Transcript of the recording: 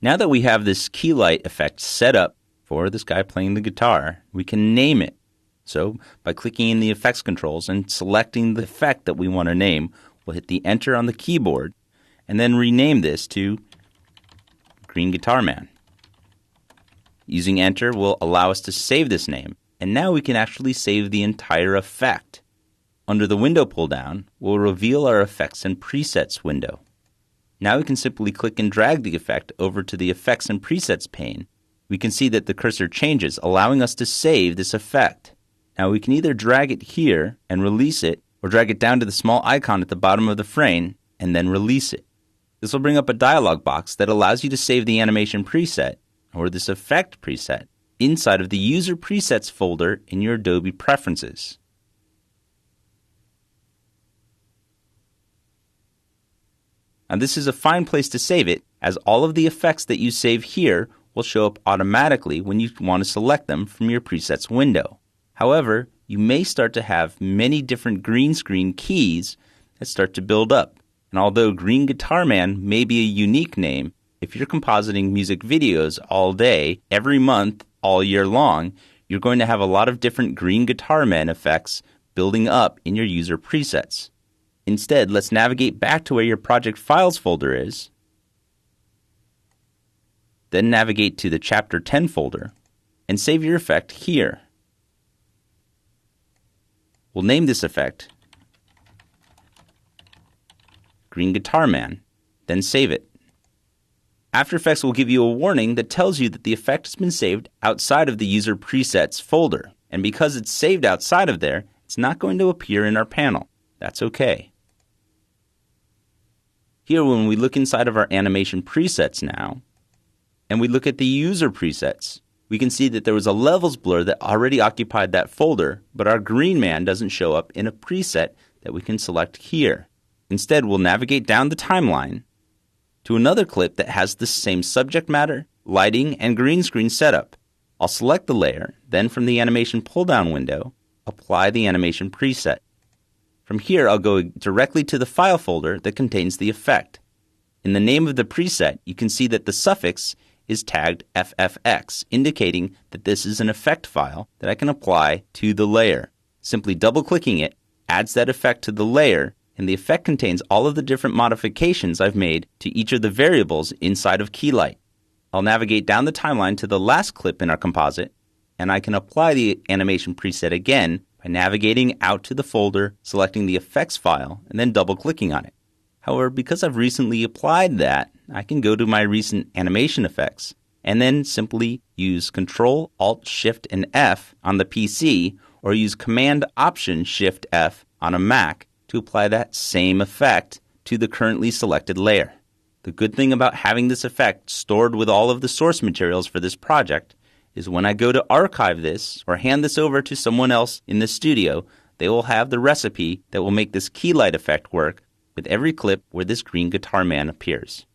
Now that we have this key light effect set up for this guy playing the guitar, we can name it. So by clicking in the effects controls and selecting the effect that we want to name, we'll hit the enter on the keyboard and then rename this to Green Guitar Man. Using enter will allow us to save this name, and now we can actually save the entire effect. Under the window pull down, we'll reveal our effects and presets window. Now we can simply click and drag the effect over to the effects and presets pane. We can see that the cursor changes, allowing us to save this effect. Now we can either drag it here and release it, or drag it down to the small icon at the bottom of the frame and then release it. This will bring up a dialog box that allows you to save the animation preset, or this effect preset, inside of the User Presets folder in your Adobe Preferences. Now this is a fine place to save it, as all of the effects that you save here will show up automatically when you want to select them from your presets window. However, you may start to have many different green screen keys that start to build up. And although Green Guitar Man may be a unique name, if you're compositing music videos all day, every month, all year long, you're going to have a lot of different Green Guitar Man effects building up in your user presets. Instead, let's navigate back to where your project files folder is, then navigate to the Chapter 10 folder, and save your effect here. We'll name this effect Green Guitar Man, then save it. After Effects will give you a warning that tells you that the effect has been saved outside of the User Presets folder, and because it's saved outside of there, it's not going to appear in our panel. That's okay. Here, when we look inside of our animation presets now, and we look at the user presets, we can see that there was a levels blur that already occupied that folder, but our green man doesn't show up in a preset that we can select here. Instead, we'll navigate down the timeline to another clip that has the same subject matter, lighting, and green screen setup. I'll select the layer, then from the animation pull-down window, apply the animation preset. From here, I'll go directly to the file folder that contains the effect. In the name of the preset, you can see that the suffix is tagged FFX, indicating that this is an effect file that I can apply to the layer. Simply double-clicking it adds that effect to the layer, and the effect contains all of the different modifications I've made to each of the variables inside of Keylight. I'll navigate down the timeline to the last clip in our composite, and I can apply the animation preset again by navigating out to the folder, selecting the effects file, and then double-clicking on it. However, because I've recently applied that, I can go to my recent animation effects and then simply use Control, Alt, Shift, and F on the PC, or use Command, Option, Shift, F on a Mac to apply that same effect to the currently selected layer. The good thing about having this effect stored with all of the source materials for this project is when I go to archive this or hand this over to someone else in the studio, they will have the recipe that will make this key light effect work with every clip where this Green Guitar Man appears.